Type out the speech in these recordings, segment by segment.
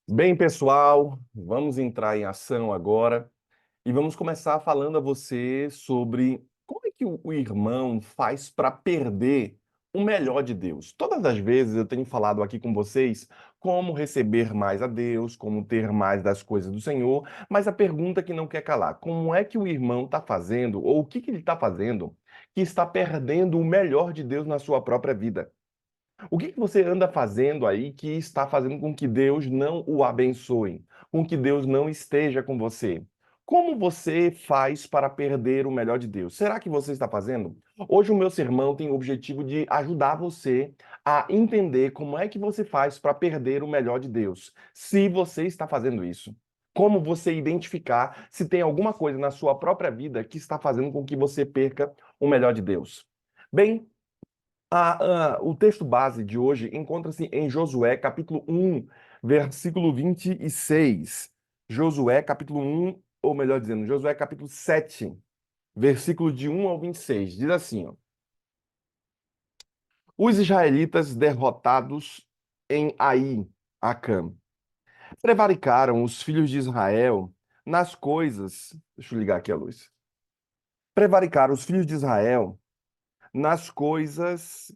Bem, pessoal, vamos entrar em ação agora e vamos começar falando a você sobre como é que o irmão faz para perder o melhor de Deus. Todas as vezes eu tenho falado aqui com vocês como receber mais a Deus, como ter mais das coisas do Senhor, mas a pergunta que não quer calar, como é que o irmão está fazendo, ou o que que ele está fazendo, que está perdendo o melhor de Deus na sua própria vida? O que que você anda fazendo aí que está fazendo com que Deus não o abençoe, com que Deus não esteja com você? Como você faz para perder o melhor de Deus? Será que você está fazendo? Hoje o meu sermão tem o objetivo de ajudar você a entender como é que você faz para perder o melhor de Deus, se você está fazendo isso. Como você identificar se tem alguma coisa na sua própria vida que está fazendo com que você perca o melhor de Deus. Bem, o texto base de hoje encontra-se em Josué, capítulo 1, versículo 26. Josué, capítulo 1, ou melhor dizendo, Josué, capítulo 7, versículo de 1 ao 26. Diz assim, ó: Os israelitas derrotados em Ai, Acã, prevaricaram os filhos de Israel nas coisas. Deixa eu ligar aqui a luz. Prevaricaram os filhos de Israel nas coisas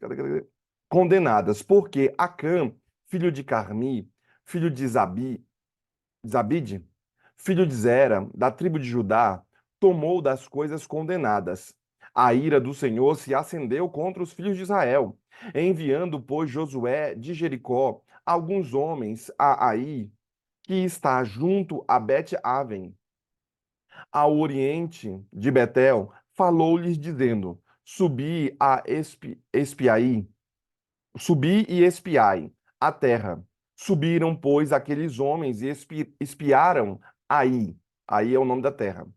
condenadas, porque Acã, filho de Carmi, filho de Zabide, filho de Zera, da tribo de Judá, tomou das coisas condenadas. A ira do Senhor se acendeu contra os filhos de Israel, enviando, pois, Josué de Jericó alguns homens a Ai, que está junto a Bet-Aven, ao oriente de Betel, falou-lhes dizendo: subi e espiai a terra. Subiram, pois, aqueles homens e espiaram Aí. Aí é o nome da terra.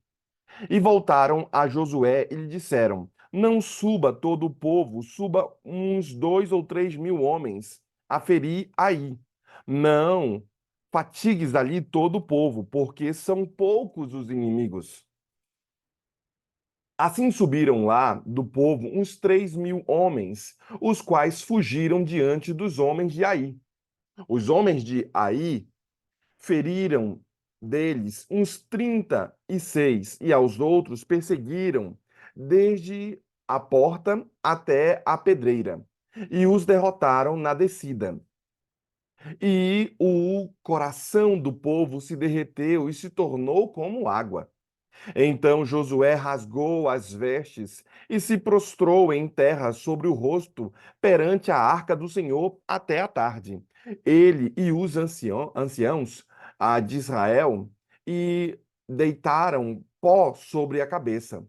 E voltaram a Josué e lhe disseram: Não suba todo o povo, suba uns 2 ou 3 mil homens a ferir Aí. Não fatigues ali todo o povo, porque são poucos os inimigos. Assim subiram lá do povo uns 3 mil homens, os quais fugiram diante dos homens de Aí. Os homens de Aí feriram deles uns 36, e aos outros perseguiram desde a porta até a pedreira, e os derrotaram na descida. E o coração do povo se derreteu e se tornou como água. Então Josué rasgou as vestes e se prostrou em terra sobre o rosto perante a arca do Senhor até a tarde. Ele e os anciãos de Israel e deitaram pó sobre a cabeça.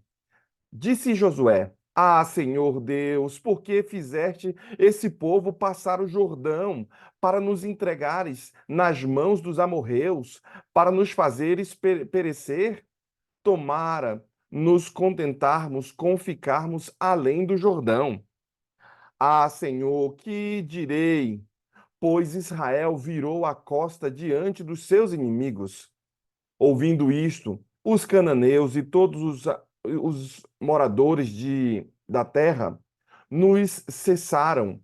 Disse Josué: Ah, Senhor Deus, por que fizeste esse povo passar o Jordão para nos entregares nas mãos dos amorreus, para nos fazeres perecer? Tomara nos contentarmos com ficarmos além do Jordão. Ah, Senhor, que direi? Pois Israel virou a costa diante dos seus inimigos. Ouvindo isto, os cananeus e todos os moradores da terra nos cessaram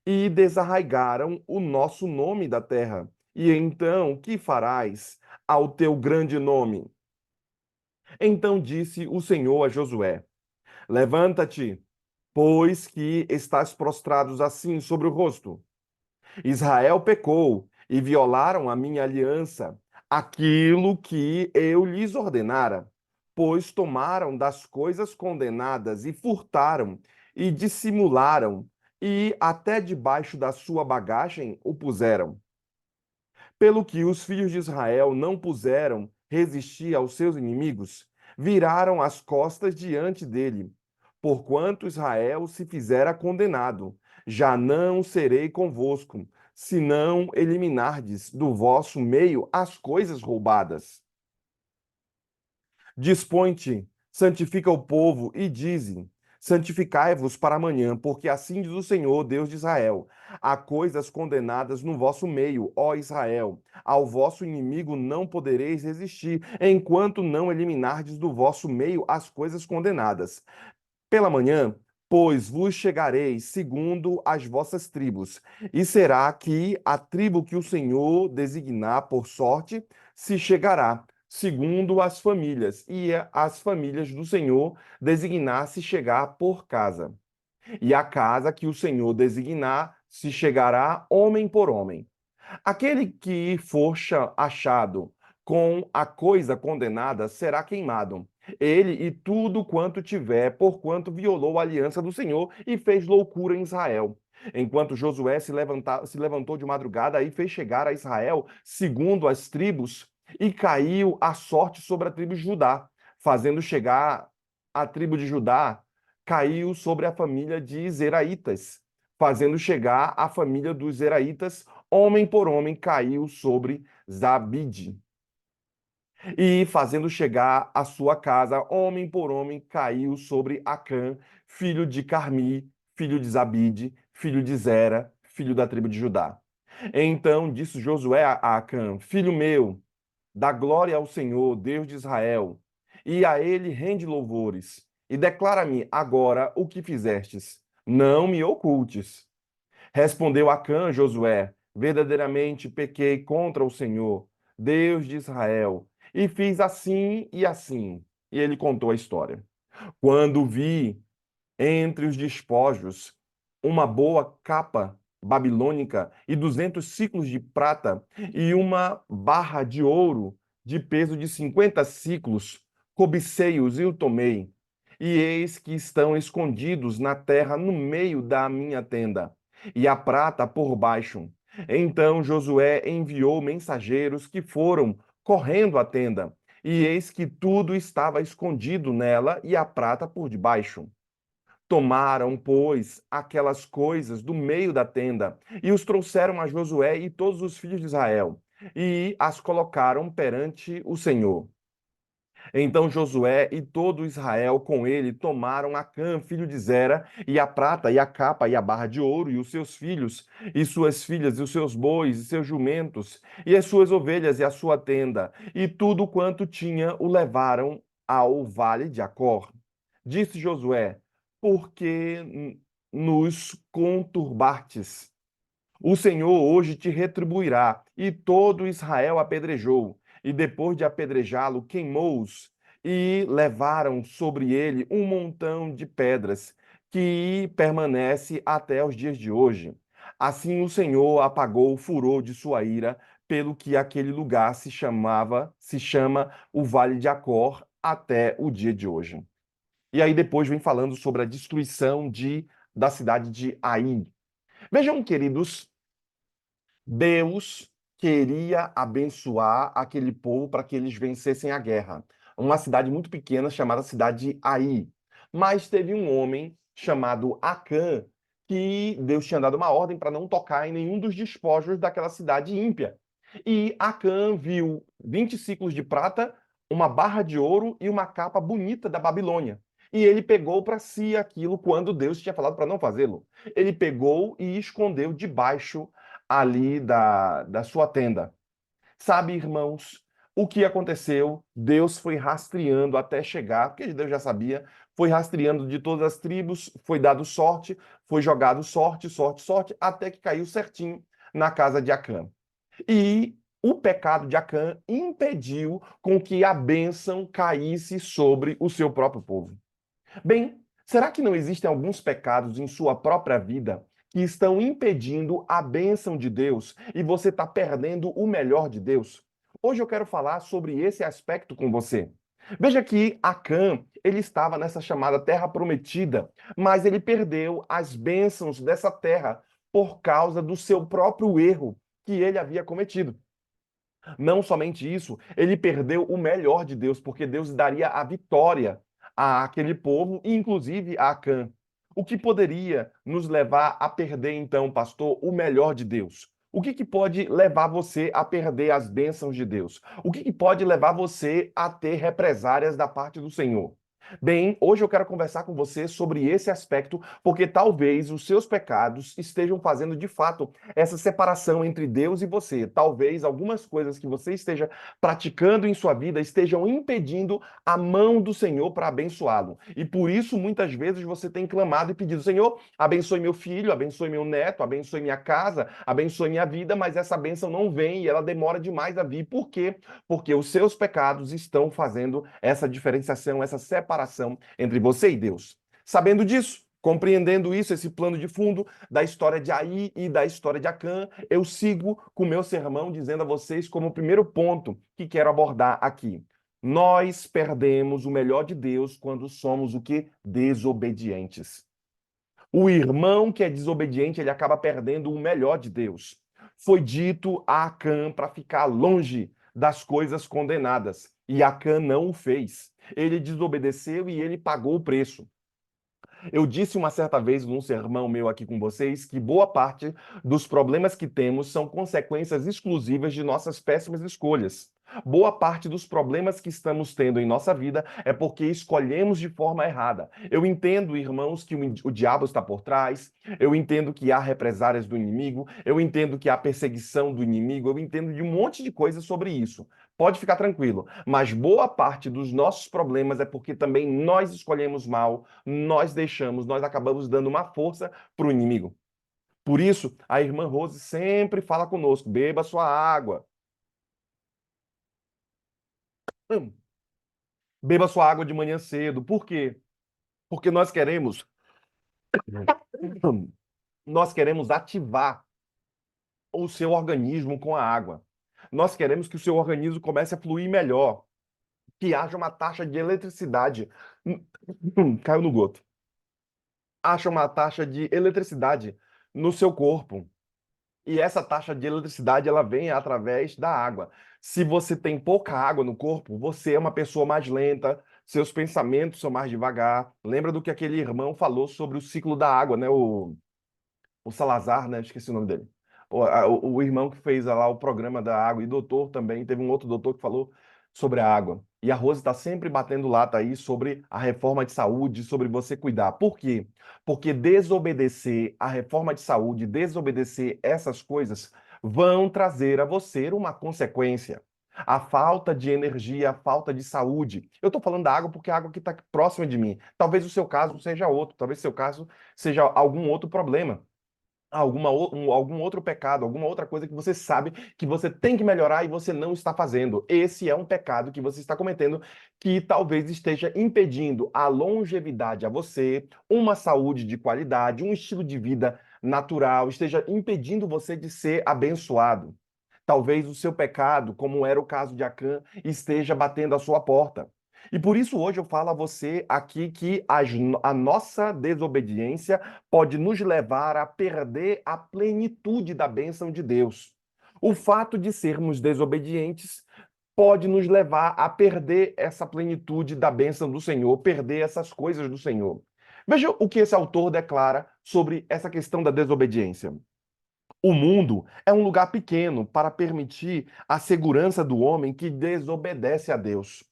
e desarraigaram o nosso nome da terra. E então, que farás ao teu grande nome? Então disse o Senhor a Josué: Levanta-te, pois que estás prostrados assim sobre o rosto. Israel pecou e violaram a minha aliança, aquilo que eu lhes ordenara, pois tomaram das coisas condenadas e furtaram e dissimularam, e até debaixo da sua bagagem o puseram. Pelo que os filhos de Israel não puseram resistir aos seus inimigos, viraram as costas diante dele. Porquanto Israel se fizera condenado, já não serei convosco, se não eliminardes do vosso meio as coisas roubadas. Dispõe-te, santifica o povo e dize: Santificai-vos para amanhã, porque assim diz o Senhor, Deus de Israel: há coisas condenadas no vosso meio, ó Israel. Ao vosso inimigo não podereis resistir, enquanto não eliminardes do vosso meio as coisas condenadas. Pela manhã, pois vos chegareis segundo as vossas tribos, e será que a tribo que o Senhor designar por sorte se chegará, segundo as famílias, e as famílias do Senhor designar se chegar por casa. E a casa que o Senhor designar se chegará homem por homem. Aquele que for achado com a coisa condenada será queimado. Ele e tudo quanto tiver, porquanto violou a aliança do Senhor e fez loucura em Israel. Enquanto Josué se levantou de madrugada e fez chegar a Israel, segundo as tribos, e caiu a sorte sobre a tribo de Judá, fazendo chegar a tribo de Judá, caiu sobre a família de Zeraitas, fazendo chegar a família dos Zeraitas, homem por homem, caiu sobre Zabide. E fazendo chegar a sua casa, homem por homem, caiu sobre Acã, filho de Carmi, filho de Zabide, filho de Zera, filho da tribo de Judá. Então disse Josué a Acã: Filho meu, dá glória ao Senhor, Deus de Israel, e a ele rende louvores. E declara-me agora o que fizestes. Não me ocultes. Respondeu Acã, Josué: Verdadeiramente pequei contra o Senhor, Deus de Israel, e fiz assim e assim. E ele contou a história. Quando vi entre os despojos uma boa capa babilônica e 200 ciclos de prata e uma barra de ouro de peso de 50 ciclos, cobicei-os e o tomei. E eis que estão escondidos na terra no meio da minha tenda, e a prata por baixo. Então Josué enviou mensageiros que foram correndo à tenda, e eis que tudo estava escondido nela e a prata por debaixo. Tomaram, pois, aquelas coisas do meio da tenda e os trouxeram a Josué e todos os filhos de Israel, e as colocaram perante o Senhor. Então Josué e todo Israel com ele tomaram Acã, filho de Zera, e a prata, e a capa, e a barra de ouro, e os seus filhos, e suas filhas, e os seus bois, e seus jumentos, e as suas ovelhas, e a sua tenda, e tudo quanto tinha o levaram ao vale de Acor. Disse Josué: Por que nos conturbastes? O Senhor hoje te retribuirá. E todo Israel apedrejou, e depois de apedrejá-lo, queimou-os, e levaram sobre ele um montão de pedras, que permanece até os dias de hoje. Assim o Senhor apagou o furor de sua ira, pelo que aquele lugar se chama o Vale de Acor até o dia de hoje. E aí depois vem falando sobre a destruição da cidade de Ai. Vejam, queridos, Deus queria abençoar aquele povo para que eles vencessem a guerra. Uma cidade muito pequena chamada cidade de Ai. Mas teve um homem chamado Acã que Deus tinha dado uma ordem para não tocar em nenhum dos despojos daquela cidade ímpia. E Acã viu 20 ciclos de prata, uma barra de ouro e uma capa bonita da Babilônia. E ele pegou para si aquilo quando Deus tinha falado para não fazê-lo. Ele pegou e escondeu debaixo ali da sua tenda. Sabe, irmãos, o que aconteceu? Deus foi rastreando até chegar, porque Deus já sabia, foi rastreando de todas as tribos, foi dado sorte, foi jogado sorte, sorte, sorte, até que caiu certinho na casa de Acã. E o pecado de Acã impediu com que a bênção caísse sobre o seu próprio povo. Bem, será que não existem alguns pecados em sua própria vida que estão impedindo a bênção de Deus e você está perdendo o melhor de Deus? Hoje eu quero falar sobre esse aspecto com você. Veja que Acã, ele estava nessa chamada terra prometida, mas ele perdeu as bênçãos dessa terra por causa do seu próprio erro que ele havia cometido. Não somente isso, ele perdeu o melhor de Deus, porque Deus daria a vitória àquele povo, inclusive a Acã. O que poderia nos levar a perder, então, pastor, o melhor de Deus? O que pode levar você a perder as bênçãos de Deus? O que pode levar você a ter represárias da parte do Senhor? Bem, hoje eu quero conversar com você sobre esse aspecto, porque talvez os seus pecados estejam fazendo de fato essa separação entre Deus e você. Talvez algumas coisas que você esteja praticando em sua vida estejam impedindo a mão do Senhor para abençoá-lo. E por isso, muitas vezes, você tem clamado e pedido: Senhor, abençoe meu filho, abençoe meu neto, abençoe minha casa, abençoe minha vida, mas essa bênção não vem e ela demora demais a vir. Por quê? Porque os seus pecados estão fazendo essa diferenciação, essa separação entre você e Deus. Sabendo disso, compreendendo isso, esse plano de fundo da história de Aí e da história de Acã, eu sigo com o meu sermão dizendo a vocês como primeiro ponto que quero abordar aqui. Nós perdemos o melhor de Deus quando somos o que? Desobedientes. O irmão que é desobediente, ele acaba perdendo o melhor de Deus. Foi dito a Acã para ficar longe das coisas condenadas, e Acã não o fez. Ele desobedeceu e ele pagou o preço. Eu disse uma certa vez num sermão meu aqui com vocês que boa parte dos problemas que temos são consequências exclusivas de nossas péssimas escolhas. Boa parte dos problemas que estamos tendo em nossa vida é porque escolhemos de forma errada. Eu entendo, irmãos, que o diabo está por trás, eu entendo que há represárias do inimigo, eu entendo que há perseguição do inimigo, eu entendo de um monte de coisas sobre isso. Pode ficar tranquilo, mas boa parte dos nossos problemas é porque também nós escolhemos mal, nós acabamos dando uma força para o inimigo. Por isso, a irmã Rose sempre fala conosco: beba sua água. Hum, Beba sua água de manhã cedo. Por quê? Porque nós queremos ativar o seu organismo com a água. Nós queremos que o seu organismo comece a fluir melhor, que haja uma taxa de eletricidade. Caiu no goto. Haja uma taxa de eletricidade no seu corpo. E essa taxa de eletricidade ela vem através da água. Se você tem pouca água no corpo, você é uma pessoa mais lenta, seus pensamentos são mais devagar. Lembra do que aquele irmão falou sobre o ciclo da água, né? O Salazar, né? Esqueci o nome dele. O irmão que fez lá o programa da água, e doutor também, teve um outro doutor que falou sobre a água. E a Rose está sempre batendo lata aí sobre a reforma de saúde, sobre você cuidar. Por quê? Porque desobedecer a reforma de saúde, desobedecer essas coisas, vão trazer a você uma consequência. A falta de energia, a falta de saúde. Eu estou falando da água porque é a água que está próxima de mim. Talvez o seu caso seja outro, talvez o seu caso seja algum outro problema, algum outro pecado, alguma outra coisa que você sabe que você tem que melhorar e você não está fazendo. Esse é um pecado que você está cometendo que talvez esteja impedindo a longevidade a você, uma saúde de qualidade, um estilo de vida natural, esteja impedindo você de ser abençoado. Talvez o seu pecado, como era o caso de Acã, esteja batendo à sua porta. E por isso hoje eu falo a você aqui que a nossa desobediência pode nos levar a perder a plenitude da bênção de Deus. O fato de sermos desobedientes pode nos levar a perder essa plenitude da bênção do Senhor, perder essas coisas do Senhor. Veja o que esse autor declara sobre essa questão da desobediência. O mundo é um lugar pequeno para permitir a segurança do homem que desobedece a Deus.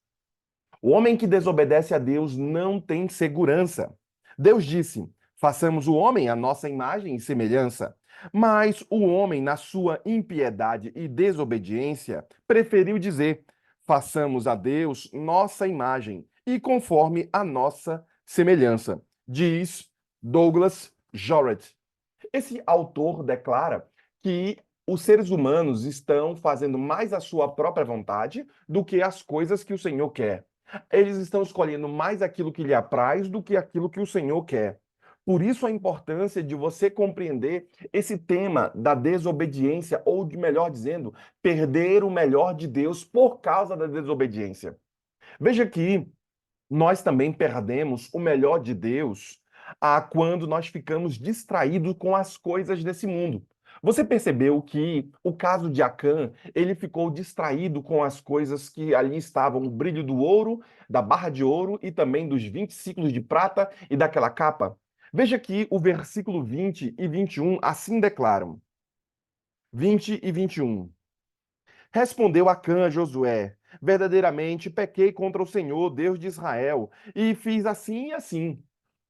O homem que desobedece a Deus não tem segurança. Deus disse: façamos o homem à nossa imagem e semelhança. Mas o homem, na sua impiedade e desobediência, preferiu dizer: façamos a Deus nossa imagem e conforme a nossa semelhança. Diz Douglas Jorret. Esse autor declara que os seres humanos estão fazendo mais a sua própria vontade do que as coisas que o Senhor quer. Eles estão escolhendo mais aquilo que lhe apraz do que aquilo que o Senhor quer. Por isso a importância de você compreender esse tema da desobediência, ou de melhor dizendo, perder o melhor de Deus por causa da desobediência. Veja que nós também perdemos o melhor de Deus quando nós ficamos distraídos com as coisas desse mundo. Você percebeu que o caso de Acã, ele ficou distraído com as coisas que ali estavam, o brilho do ouro, da barra de ouro e também dos 20 ciclos de prata e daquela capa? Veja que o versículo 20 e 21 assim declaram. 20 e 21. Respondeu Acã a Josué: verdadeiramente pequei contra o Senhor, Deus de Israel, e fiz assim e assim.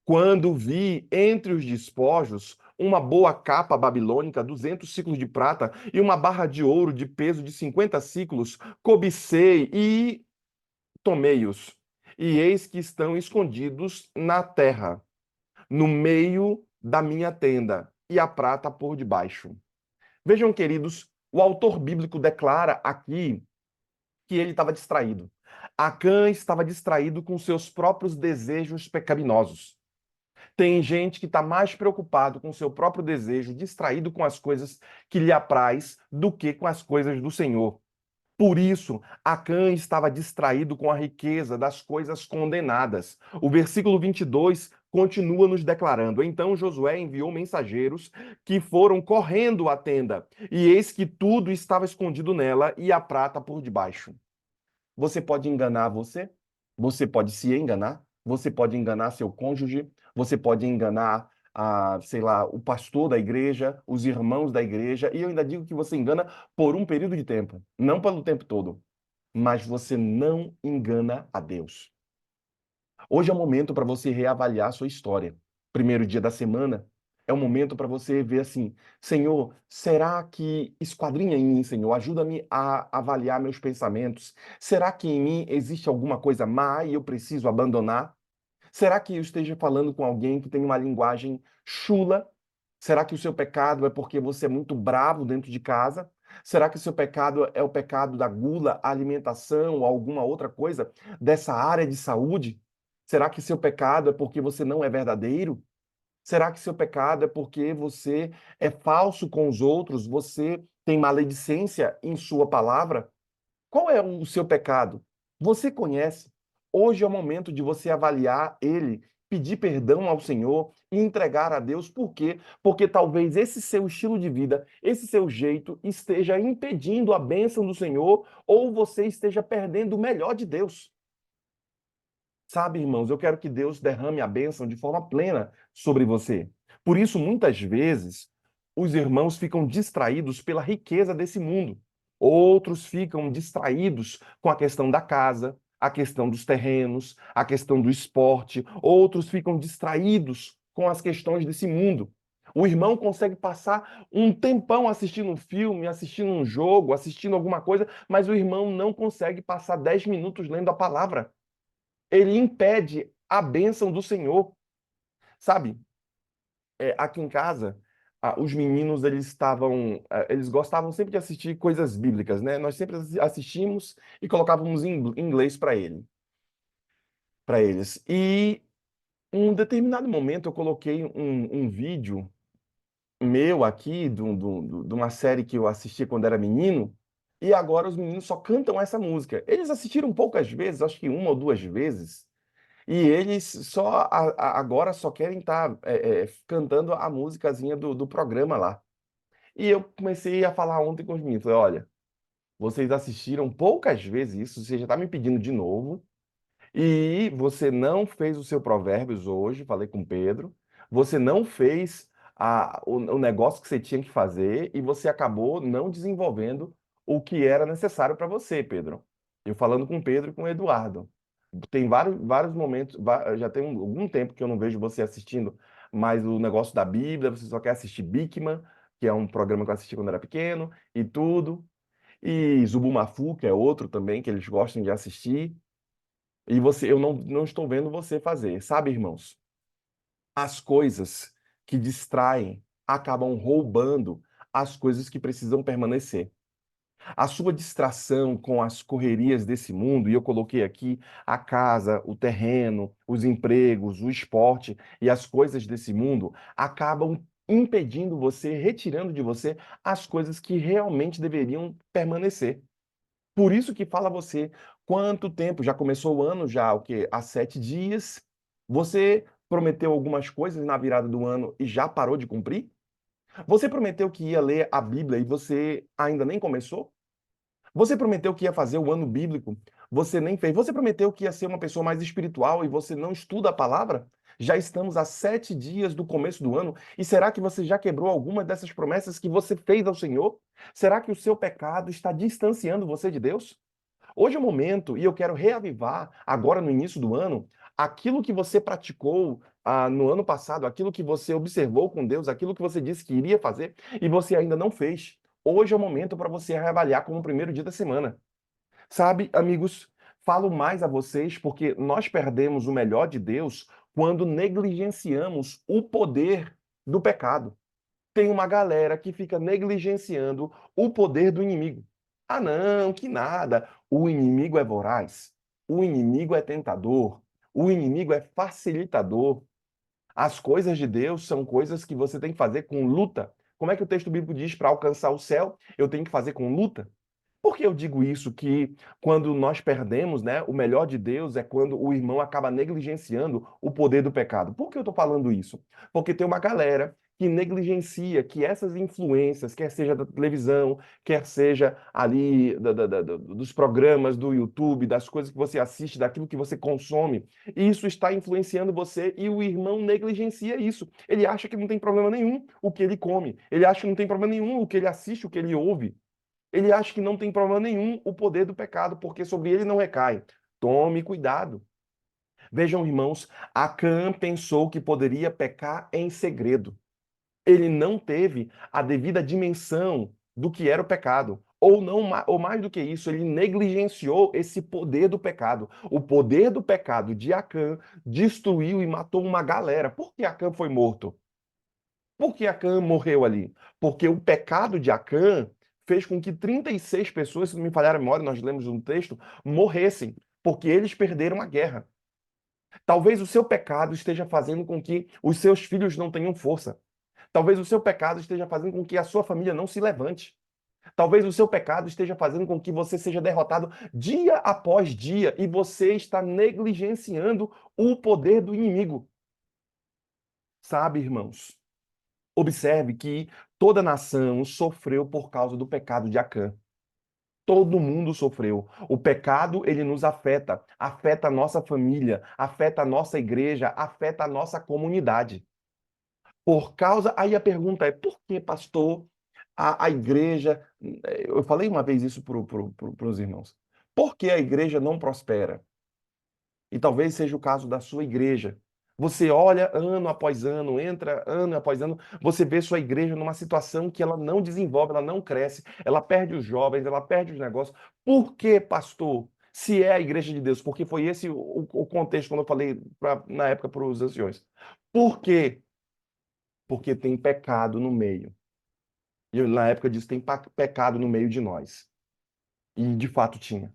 Quando vi entre os despojos uma boa capa babilônica, 200 ciclos de prata e uma barra de ouro de peso de 50 ciclos, cobicei e tomei-os. E eis que estão escondidos na terra, no meio da minha tenda, e a prata por debaixo. Vejam, queridos, o autor bíblico declara aqui que ele estava distraído. Acã estava distraído com seus próprios desejos pecaminosos. Tem gente que está mais preocupado com seu próprio desejo, distraído com as coisas que lhe apraz, do que com as coisas do Senhor. Por isso, Acã estava distraído com a riqueza das coisas condenadas. O versículo 22 continua nos declarando: Então Josué enviou mensageiros que foram correndo à tenda, e eis que tudo estava escondido nela e a prata por debaixo. Você pode enganar você, você pode se enganar, você pode enganar seu cônjuge, você pode enganar sei lá, o pastor da igreja, os irmãos da igreja, e eu ainda digo que você engana por um período de tempo, não pelo tempo todo, mas você não engana a Deus. Hoje é o momento para você reavaliar a sua história. Primeiro dia da semana é o momento para você ver assim: Senhor, será que esquadrinha em mim, Senhor? Ajuda-me a avaliar meus pensamentos. Será que em mim existe alguma coisa má e eu preciso abandonar? Será que eu esteja falando com alguém que tem uma linguagem chula? Será que o seu pecado é porque você é muito bravo dentro de casa? Será que o seu pecado é o pecado da gula, alimentação ou alguma outra coisa dessa área de saúde? Será que seu pecado é porque você não é verdadeiro? Será que seu pecado é porque você é falso com os outros? Você tem maledicência em sua palavra? Qual é o seu pecado? Você conhece. Hoje é o momento de você avaliar ele, pedir perdão ao Senhor e entregar a Deus. Por quê? Porque talvez esse seu estilo de vida, esse seu jeito esteja impedindo a bênção do Senhor ou você esteja perdendo o melhor de Deus. Sabe, irmãos, eu quero que Deus derrame a bênção de forma plena sobre você. Por isso, muitas vezes, os irmãos ficam distraídos pela riqueza desse mundo. Outros ficam distraídos com a questão da casa, a questão dos terrenos, a questão do esporte. Outros ficam distraídos com as questões desse mundo. O irmão consegue passar um tempão assistindo um filme, assistindo um jogo, assistindo alguma coisa, mas o irmão não consegue passar 10 minutos lendo a palavra. Ele impede a bênção do Senhor. Sabe, aqui em casa, os meninos, eles gostavam sempre de assistir coisas bíblicas, né? Nós sempre assistimos e colocávamos em inglês para eles. E em um determinado momento eu coloquei um vídeo meu aqui, de uma série que eu assisti quando era menino, e agora os meninos só cantam essa música. Eles assistiram poucas vezes, acho que uma ou duas vezes, e eles agora só querem estar cantando a musicazinha do programa lá. E eu comecei a falar ontem com os meninos, falei, olha, vocês assistiram poucas vezes isso, você já está me pedindo de novo, e você não fez o seu Provérbios hoje, falei com o Pedro, você não fez o negócio que você tinha que fazer, e você acabou não desenvolvendo o que era necessário para você, Pedro. Eu falando com o Pedro e com o Eduardo. Tem vários momentos, já tem algum tempo que eu não vejo você assistindo mais o negócio da Bíblia, você só quer assistir Bikman, que é um programa que eu assisti quando era pequeno, e tudo. E Zubumafu, que é outro também que eles gostam de assistir. E eu não estou vendo você fazer. Sabe, irmãos? As coisas que distraem acabam roubando as coisas que precisam permanecer. A sua distração com as correrias desse mundo, e eu coloquei aqui a casa, o terreno, os empregos, o esporte e as coisas desse mundo, acabam impedindo você, retirando de você as coisas que realmente deveriam permanecer. Por isso que fala você, quanto tempo? Já começou o ano, já o quê? Há 7 dias. Você prometeu algumas coisas na virada do ano e já parou de cumprir? Você prometeu que ia ler a Bíblia e você ainda nem começou? Você prometeu que ia fazer o ano bíblico, você nem fez. Você prometeu que ia ser uma pessoa mais espiritual e você não estuda a palavra? Já estamos a 7 dias do começo do ano. E será que você já quebrou alguma dessas promessas que você fez ao Senhor? Será que o seu pecado está distanciando você de Deus? Hoje é o momento, e eu quero reavivar, agora no início do ano, aquilo que você praticou no ano passado, aquilo que você observou com Deus, aquilo que você disse que iria fazer e você ainda não fez. Hoje é o momento para você reavaliar como o primeiro dia da semana. Sabe, amigos, falo mais a vocês porque nós perdemos o melhor de Deus quando negligenciamos o poder do pecado. Tem uma galera que fica negligenciando o poder do inimigo. Ah, não, que nada. O inimigo é voraz. O inimigo é tentador. O inimigo é facilitador. As coisas de Deus são coisas que você tem que fazer com luta. Como é que o texto bíblico diz para alcançar o céu? Eu tenho que fazer com luta? Por que eu digo isso? Que quando nós perdemos, né, o melhor de Deus é quando o irmão acaba negligenciando o poder do pecado. Por que eu estou falando isso? Porque tem uma galera que negligencia que essas influências, quer seja da televisão, quer seja ali dos programas do YouTube, das coisas que você assiste, daquilo que você consome, isso está influenciando você e o irmão negligencia isso. Ele acha que não tem problema nenhum o que ele come, ele acha que não tem problema nenhum o que ele assiste, o que ele ouve. Ele acha que não tem problema nenhum o poder do pecado, porque sobre ele não recai. Tome cuidado. Vejam, irmãos, Acã pensou que poderia pecar em segredo. Ele não teve a devida dimensão do que era o pecado. Ou não, ou mais do que isso, ele negligenciou esse poder do pecado. O poder do pecado de Acã destruiu e matou uma galera. Por que Acã foi morto? Por que Acã morreu ali? Porque o pecado de Acã fez com que 36 pessoas, se não me falhar a memória, nós lemos no texto, morressem, porque eles perderam a guerra. Talvez o seu pecado esteja fazendo com que os seus filhos não tenham força. Talvez o seu pecado esteja fazendo com que a sua família não se levante. Talvez o seu pecado esteja fazendo com que você seja derrotado dia após dia e você está negligenciando o poder do inimigo. Sabe, irmãos? Observe que toda nação sofreu por causa do pecado de Acã. Todo mundo sofreu. O pecado, ele nos afeta. Afeta a nossa família, afeta a nossa igreja, afeta a nossa comunidade. Por causa. Aí a pergunta é: por que, pastor, a igreja. Eu falei uma vez isso para os irmãos. Por que a igreja não prospera? E talvez seja o caso da sua igreja. Você olha ano após ano, entra ano após ano, você vê sua igreja numa situação que ela não desenvolve, ela não cresce, ela perde os jovens, ela perde os negócios. Por que, pastor? Se é a igreja de Deus, porque foi esse o contexto quando eu falei na época para os anciões. Por quê? Porque tem pecado no meio. E eu, na época disse, tem pecado no meio de nós. E de fato tinha.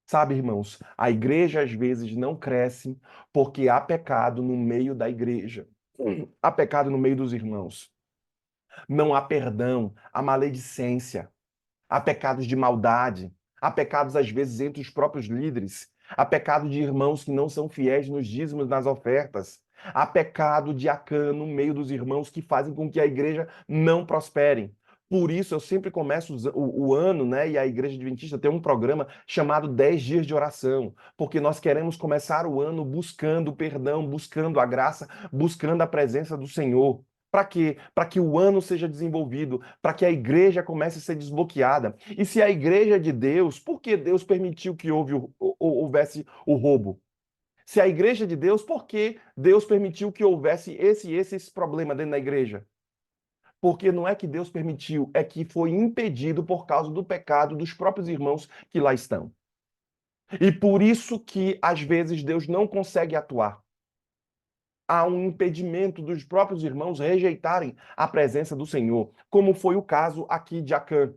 Sabe, irmãos, a igreja às vezes não cresce porque há pecado no meio da igreja. Há pecado no meio dos irmãos. Não há perdão, há maledicência, há pecados de maldade, há pecados às vezes entre os próprios líderes, há pecado de irmãos que não são fiéis nos dízimos, nas ofertas. Há pecado de Acã no meio dos irmãos que fazem com que a igreja não prospere. Por isso, eu sempre começo o ano, né? E a Igreja Adventista tem um programa chamado 10 dias de oração, porque nós queremos começar o ano buscando perdão, buscando a graça, buscando a presença do Senhor. Para quê? Para que o ano seja desenvolvido, para que a igreja comece a ser desbloqueada. E se a igreja é de Deus, por que Deus permitiu que houvesse o roubo? Se a igreja é de Deus, por que Deus permitiu que houvesse esse problema dentro da igreja? Porque não é que Deus permitiu, é que foi impedido por causa do pecado dos próprios irmãos que lá estão. E por isso que às vezes Deus não consegue atuar. Há um impedimento dos próprios irmãos rejeitarem a presença do Senhor, como foi o caso aqui de Acã.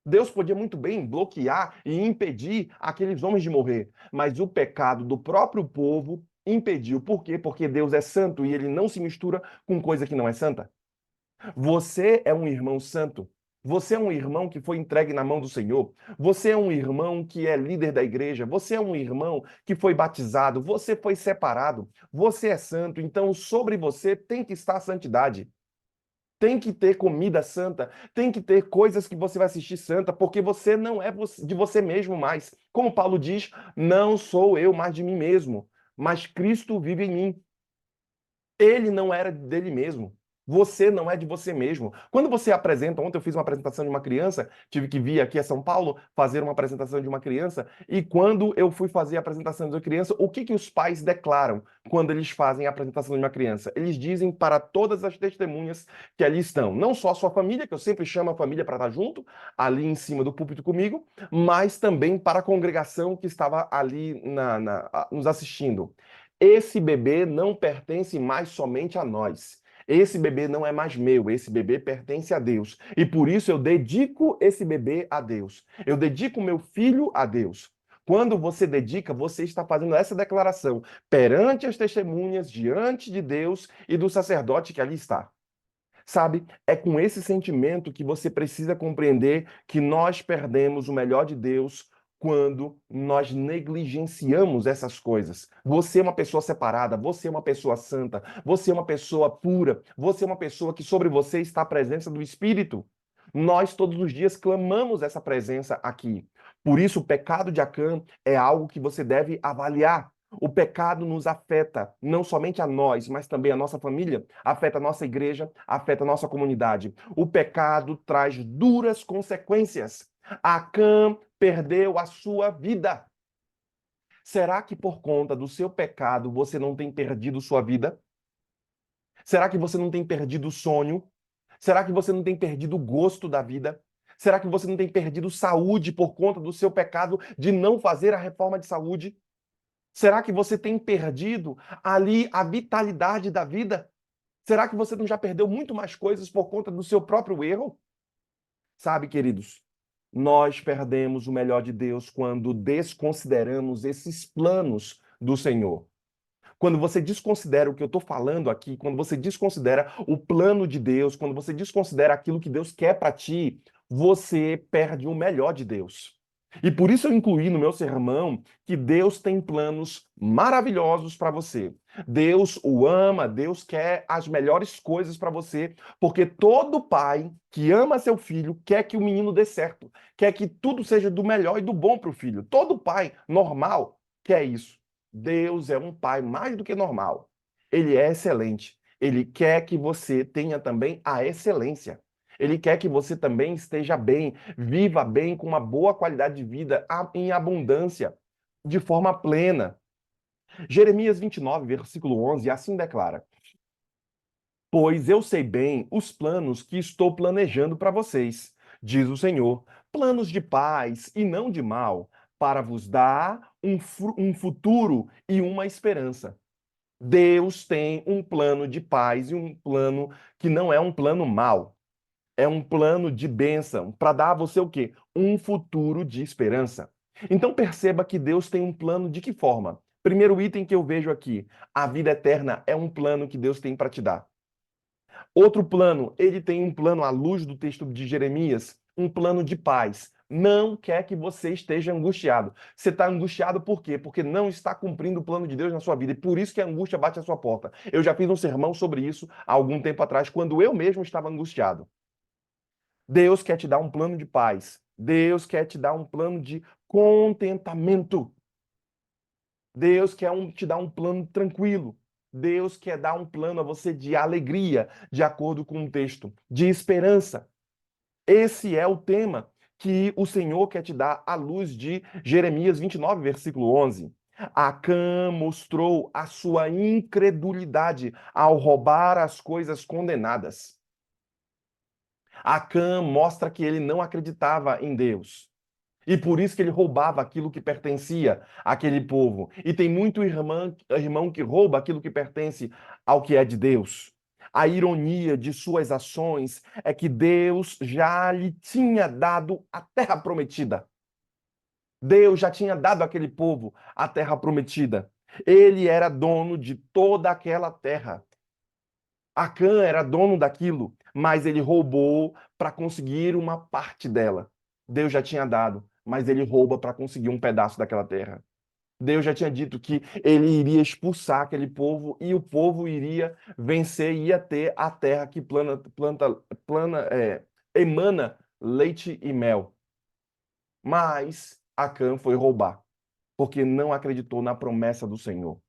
Deus podia muito bem bloquear e impedir aqueles homens de morrer, mas o pecado do próprio povo impediu. Por quê? Porque Deus é santo e ele não se mistura com coisa que não é santa. Você é um irmão santo. Você é um irmão que foi entregue na mão do Senhor. Você é um irmão que é líder da igreja. Você é um irmão que foi batizado. Você foi separado. Você é santo. Então, sobre você tem que estar a santidade. Tem que ter comida santa, tem que ter coisas que você vai assistir santa, porque você não é de você mesmo mais. Como Paulo diz, não sou eu mais de mim mesmo, mas Cristo vive em mim. Ele não era dele mesmo. Você não é de você mesmo. Quando você apresenta, ontem eu fiz uma apresentação de uma criança, tive que vir aqui a São Paulo fazer uma apresentação de uma criança, e quando eu fui fazer a apresentação de uma criança, o que que os pais declaram quando eles fazem a apresentação de uma criança? Eles dizem para todas as testemunhas que ali estão, não só a sua família, que eu sempre chamo a família para estar junto, ali em cima do púlpito comigo, mas também para a congregação que estava ali nos assistindo. Esse bebê não pertence mais somente a nós. Esse bebê não é mais meu, esse bebê pertence a Deus. E por isso eu dedico esse bebê a Deus. Eu dedico meu filho a Deus. Quando você dedica, você está fazendo essa declaração perante as testemunhas, diante de Deus e do sacerdote que ali está. Sabe, é com esse sentimento que você precisa compreender que nós perdemos o melhor de Deus quando nós negligenciamos essas coisas. Você é uma pessoa separada, você é uma pessoa santa, você é uma pessoa pura, você é uma pessoa que sobre você está a presença do Espírito. Nós todos os dias clamamos essa presença aqui. Por isso, o pecado de Acã é algo que você deve avaliar. O pecado nos afeta, não somente a nós, mas também a nossa família, afeta a nossa igreja, afeta a nossa comunidade. O pecado traz duras consequências. Acã perdeu a sua vida. Será que por conta do seu pecado você não tem perdido sua vida? Será que você não tem perdido o sonho? Será que você não tem perdido o gosto da vida? Será que você não tem perdido saúde por conta do seu pecado de não fazer a reforma de saúde? Será que você tem perdido ali a vitalidade da vida? Será que você não já perdeu muito mais coisas por conta do seu próprio erro? Sabe, queridos, nós perdemos o melhor de Deus quando desconsideramos esses planos do Senhor. Quando você desconsidera o que eu estou falando aqui, quando você desconsidera o plano de Deus, quando você desconsidera aquilo que Deus quer para ti, você perde o melhor de Deus. E por isso eu incluí no meu sermão que Deus tem planos maravilhosos para você. Deus o ama, Deus quer as melhores coisas para você, porque todo pai que ama seu filho quer que o menino dê certo, quer que tudo seja do melhor e do bom para o filho. Todo pai normal quer isso. Deus é um pai mais do que normal. Ele é excelente. Ele quer que você tenha também a excelência. Ele quer que você também esteja bem, viva bem, com uma boa qualidade de vida, em abundância, de forma plena. Jeremias 29, versículo 11, assim declara: Pois eu sei bem os planos que estou planejando para vocês, diz o Senhor, planos de paz e não de mal, para vos dar um futuro e uma esperança. Deus tem um plano de paz e um plano que não é um plano mau. É um plano de bênção para dar a você o quê? Um futuro de esperança. Então perceba que Deus tem um plano de que forma? Primeiro item que eu vejo aqui, a vida eterna é um plano que Deus tem para te dar. Outro plano, ele tem um plano à luz do texto de Jeremias, um plano de paz. Não quer que você esteja angustiado. Você está angustiado por quê? Porque não está cumprindo o plano de Deus na sua vida. E por isso que a angústia bate à sua porta. Eu já fiz um sermão sobre isso há algum tempo atrás, quando eu mesmo estava angustiado. Deus quer te dar um plano de paz. Deus quer te dar um plano de contentamento. Deus quer te dar um plano tranquilo. Deus quer dar um plano a você de alegria, de acordo com o texto, de esperança. Esse é o tema que o Senhor quer te dar à luz de Jeremias 29, versículo 11. Acã mostrou a sua incredulidade ao roubar as coisas condenadas. Acã mostra que ele não acreditava em Deus. E por isso que ele roubava aquilo que pertencia àquele povo. E tem muito irmão que rouba aquilo que pertence ao que é de Deus. A ironia de suas ações é que Deus já lhe tinha dado a terra prometida. Deus já tinha dado àquele povo a terra prometida. Ele era dono de toda aquela terra. Acã era dono daquilo, mas ele roubou para conseguir uma parte dela. Deus já tinha dado, mas ele rouba para conseguir um pedaço daquela terra. Deus já tinha dito que ele iria expulsar aquele povo e o povo iria vencer e ia ter a terra que emana leite e mel. Mas Acã foi roubar, porque não acreditou na promessa do Senhor.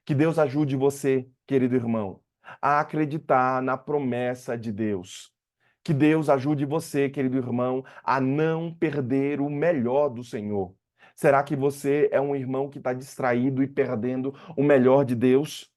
Que Deus ajude você, querido irmão, a acreditar na promessa de Deus. Que Deus ajude você, querido irmão, a não perder o melhor do Senhor. Será que você é um irmão que está distraído e perdendo o melhor de Deus?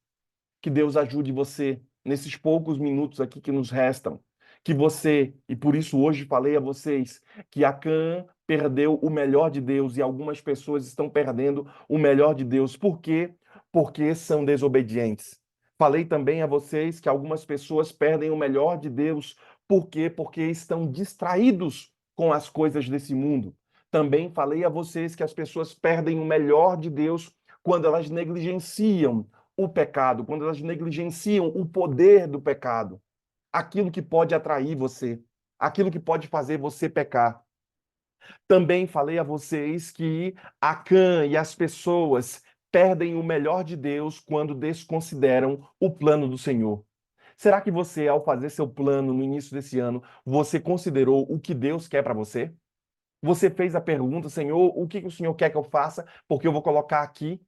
Que Deus ajude você nesses poucos minutos aqui que nos restam. Que você, e por isso hoje falei a vocês, que Acã perdeu o melhor de Deus e algumas pessoas estão perdendo o melhor de Deus. Por quê? Porque são desobedientes. Falei também a vocês que algumas pessoas perdem o melhor de Deus. Por quê? Porque estão distraídos com as coisas desse mundo. Também falei a vocês que as pessoas perdem o melhor de Deus quando elas negligenciam o pecado, quando elas negligenciam o poder do pecado, aquilo que pode atrair você, aquilo que pode fazer você pecar. Também falei a vocês que Acã e as pessoas perdem o melhor de Deus quando desconsideram o plano do Senhor. Será que você, ao fazer seu plano no início desse ano, você considerou o que Deus quer para você? Você fez a pergunta, Senhor, o que o Senhor quer que eu faça? Porque eu vou colocar aqui.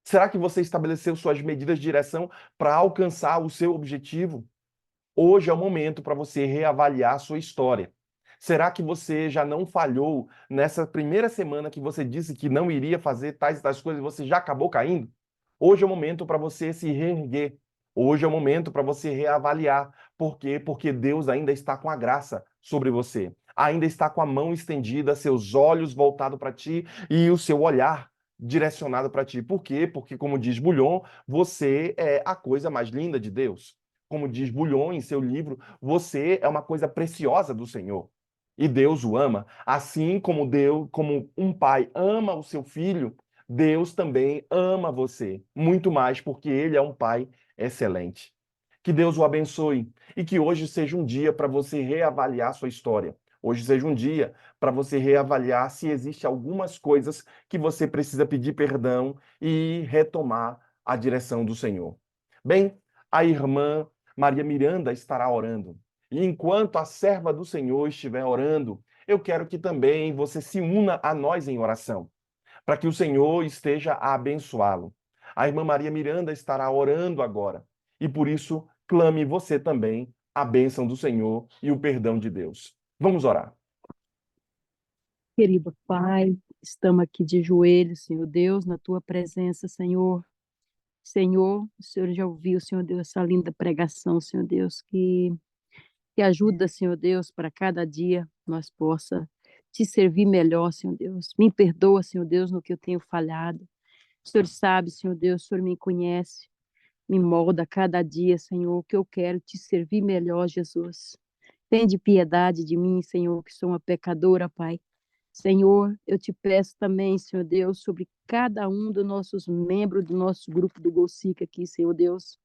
Será que você estabeleceu suas medidas de direção para alcançar o seu objetivo? Hoje é o momento para você reavaliar a sua história. Será que você já não falhou nessa primeira semana que você disse que não iria fazer tais e tais coisas e você já acabou caindo? Hoje é o momento para você se reerguer. Hoje é o momento para você reavaliar. Por quê? Porque Deus ainda está com a graça sobre você. Ainda está com a mão estendida, seus olhos voltados para ti e o seu olhar direcionado para ti. Por quê? Porque, como diz Bulhon, você é a coisa mais linda de Deus. Como diz Bulhon em seu livro, você é uma coisa preciosa do Senhor. E Deus o ama. Assim como Deus, como um pai ama o seu filho, Deus também ama você. Muito mais, porque ele é um pai excelente. Que Deus o abençoe e que hoje seja um dia para você reavaliar sua história. Hoje seja um dia para você reavaliar se existe algumas coisas que você precisa pedir perdão e retomar a direção do Senhor. Bem, a irmã Maria Miranda estará orando. E enquanto a serva do Senhor estiver orando, eu quero que também você se una a nós em oração, para que o Senhor esteja a abençoá-lo. A irmã Maria Miranda estará orando agora, e por isso clame você também a bênção do Senhor e o perdão de Deus. Vamos orar. Querido Pai, estamos aqui de joelhos, Senhor Deus, na tua presença, Senhor. Senhor, o Senhor já ouviu, Senhor Deus, essa linda pregação, Senhor Deus, que ajuda, Senhor Deus, para cada dia nós possa te servir melhor, Senhor Deus. Me perdoa, Senhor Deus, no que eu tenho falhado. O Senhor sabe, Senhor Deus, o Senhor me conhece. Me molda a cada dia, Senhor, que eu quero te servir melhor, Jesus. Tende piedade de mim, Senhor, que sou uma pecadora, Pai. Senhor, eu te peço também, Senhor Deus, sobre cada um dos nossos membros do nosso grupo do Golsica aqui, Senhor Deus.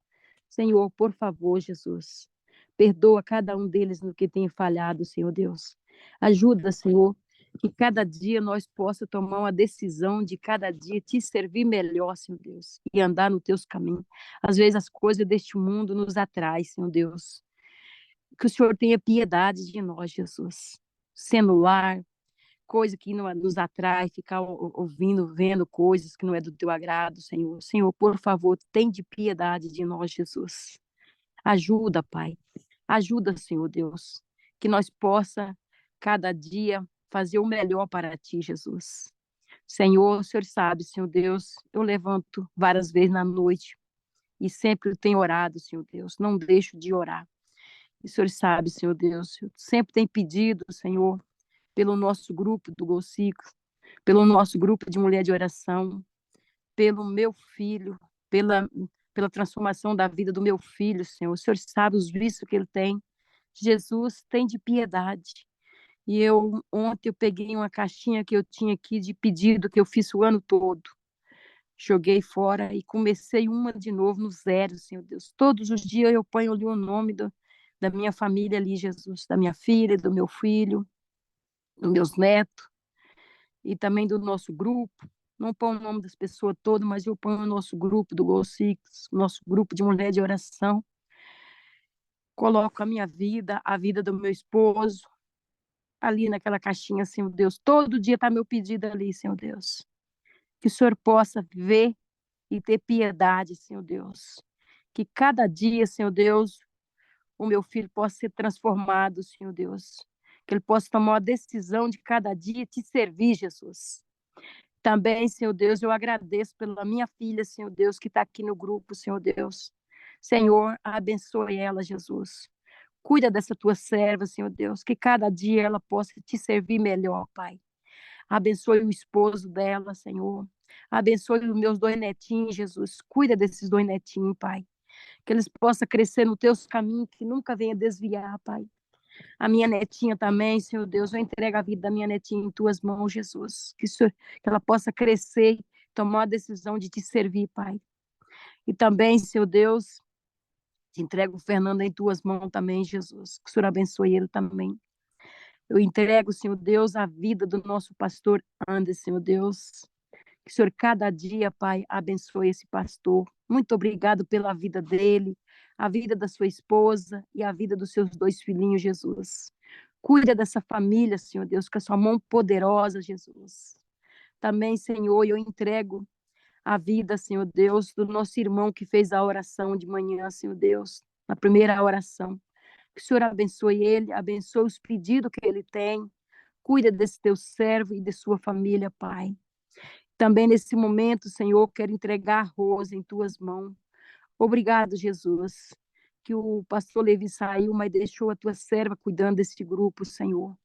Senhor, por favor, Jesus, perdoa cada um deles no que tem falhado, Senhor Deus. Ajuda, Senhor, que cada dia nós possa tomar uma decisão de cada dia te servir melhor, Senhor Deus, e andar nos teus caminhos. Às vezes as coisas deste mundo nos atraem, Senhor Deus. Que o Senhor tenha piedade de nós, Jesus. Celular, coisa que não nos atrai, ficar ouvindo, vendo coisas que não é do teu agrado, Senhor. Senhor, por favor, tem de piedade de nós, Jesus. Ajuda, Pai. Ajuda, Senhor Deus, que nós possa cada dia fazer o melhor para ti, Jesus. Senhor, o Senhor sabe, Senhor Deus, eu levanto várias vezes na noite e sempre tenho orado, Senhor Deus, não deixo de orar. E o Senhor sabe, Senhor Deus, eu sempre tenho pedido, Senhor, pelo nosso grupo do Golcico, pelo nosso grupo de mulher de oração, pelo meu filho, pela transformação da vida do meu filho, Senhor. O Senhor sabe os vícios que ele tem. Jesus, tem de piedade. E ontem eu peguei uma caixinha que eu tinha aqui de pedido que eu fiz o ano todo. Joguei fora e comecei uma de novo no zero, Senhor Deus. Todos os dias eu ponho ali o nome da minha família ali, Jesus, da minha filha, do meu filho, dos meus netos e também do nosso grupo. Não ponho o nome das pessoas todas, mas eu ponho o nosso grupo do Gol Six, nosso grupo de mulher de oração. Coloco a minha vida, a vida do meu esposo, ali naquela caixinha, Senhor Deus. Todo dia está meu pedido ali, Senhor Deus. Que o Senhor possa ver e ter piedade, Senhor Deus. Que cada dia, Senhor Deus, o meu filho possa ser transformado, Senhor Deus. Que ele possa tomar uma decisão de cada dia te servir, Jesus. Também, Senhor Deus, eu agradeço pela minha filha, Senhor Deus, que está aqui no grupo, Senhor Deus. Senhor, abençoe ela, Jesus. Cuida dessa tua serva, Senhor Deus, que cada dia ela possa te servir melhor, Pai. Abençoe o esposo dela, Senhor. Abençoe os meus 2 netinhos, Jesus. Cuida desses 2 netinhos, Pai. Que eles possam crescer no teus caminhos, que nunca venha desviar, Pai. A minha netinha também, Senhor Deus, eu entrego a vida da minha netinha em tuas mãos, Jesus. Que ela possa crescer, tomar a decisão de te servir, Pai. E também, Senhor Deus, te entrego o Fernando em tuas mãos também, Jesus. Que o Senhor abençoe ele também. Eu entrego, Senhor Deus, a vida do nosso pastor Anderson, Senhor Deus. Que o Senhor, cada dia, Pai, abençoe esse pastor. Muito obrigado pela vida dele, a vida da sua esposa e a vida dos seus 2 filhinhos, Jesus. Cuida dessa família, Senhor Deus, com a sua mão poderosa, Jesus. Também, Senhor, eu entrego a vida, Senhor Deus, do nosso irmão que fez a oração de manhã, Senhor Deus, na primeira oração. Que o Senhor abençoe ele, abençoe os pedidos que ele tem. Cuida desse teu servo e de sua família, Pai. Também nesse momento, Senhor, quero entregar a Rosa em tuas mãos. Obrigado, Jesus, que o pastor Levi saiu, mas deixou a tua serva cuidando desse grupo, Senhor.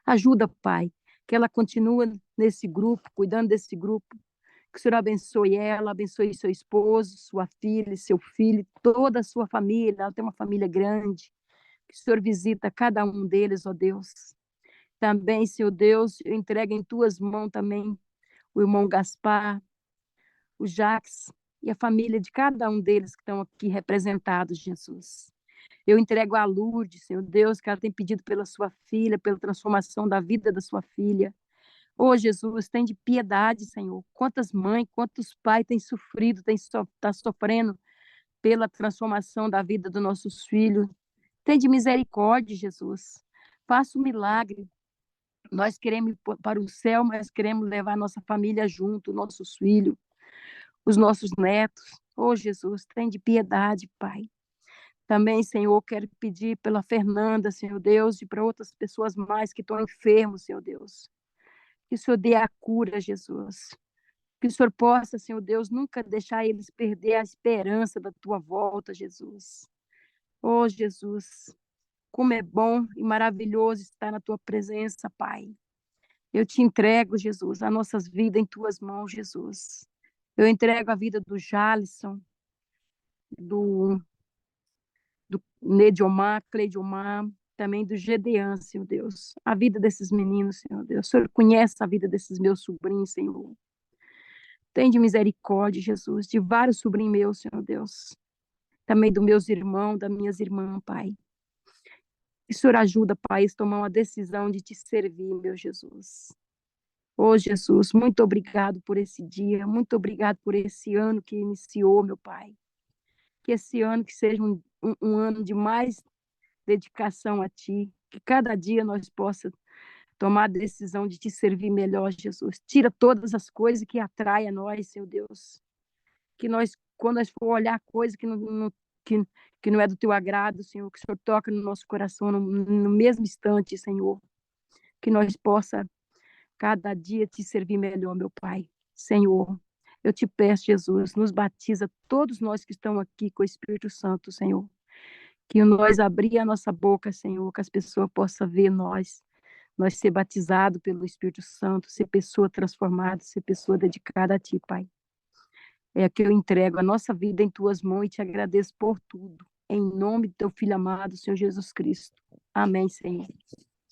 Ajuda, Pai, que ela continue nesse grupo, cuidando desse grupo. Que o Senhor abençoe ela, abençoe seu esposo, sua filha, seu filho, toda a sua família. Ela tem uma família grande. Que o Senhor visita cada um deles, ó Deus. Também, Senhor Deus, eu entrego em tuas mãos também o irmão Gaspar, o Jacques e a família de cada um deles que estão aqui representados, Jesus. Eu entrego a Lourdes, Senhor Deus, que ela tem pedido pela sua filha, pela transformação da vida da sua filha. Ô, Jesus, tem de piedade, Senhor. Quantas mães, quantos pais têm sofrido, tá sofrendo pela transformação da vida dos nossos filhos. Tem de misericórdia, Jesus. Faça um milagre. Nós queremos ir para o céu, mas queremos levar nossa família junto, nossos filhos, os nossos netos. Oh, Jesus, tem de piedade, Pai. Também, Senhor, quero pedir pela Fernanda, Senhor Deus, e para outras pessoas mais que estão enfermos, Senhor Deus. Que o Senhor dê a cura, Jesus. Que o Senhor possa, Senhor Deus, nunca deixar eles perder a esperança da tua volta, Jesus. Oh, Jesus, como é bom e maravilhoso estar na tua presença, Pai. Eu te entrego, Jesus, as nossas vidas em tuas mãos, Jesus. Eu entrego a vida do Jalisson, do, do Nediomar, Cleidiomar, também do Gedeão, Senhor Deus. A vida desses meninos, Senhor Deus. O Senhor conhece a vida desses meus sobrinhos, Senhor. Tem de misericórdia, Jesus, de vários sobrinhos meus, Senhor Deus. Também dos meus irmãos, das minhas irmãs, Pai. Que o Senhor ajuda, Pai, a tomar uma decisão de te servir, meu Jesus. Oh, Jesus, muito obrigado por esse dia, muito obrigado por esse ano que iniciou, meu Pai. Que esse ano que seja um ano de mais dedicação a Ti, que cada dia nós possamos tomar a decisão de Te servir melhor, Jesus. Tira todas as coisas que atraem a nós, Senhor Deus. Que nós, quando nós for olhar coisa que não é do Teu agrado, Senhor, que o Senhor toca no nosso coração no mesmo instante, Senhor. Que nós possa cada dia te servir melhor, meu Pai. Senhor, eu te peço, Jesus, nos batiza todos nós que estamos aqui com o Espírito Santo, Senhor. Que nós abrir a nossa boca, Senhor, que as pessoas possam ver nós ser batizados pelo Espírito Santo, ser pessoa transformada, ser pessoa dedicada a Ti, Pai. É que eu entrego a nossa vida em Tuas mãos e te agradeço por tudo. Em nome do Teu Filho amado, Senhor Jesus Cristo. Amém, Senhor.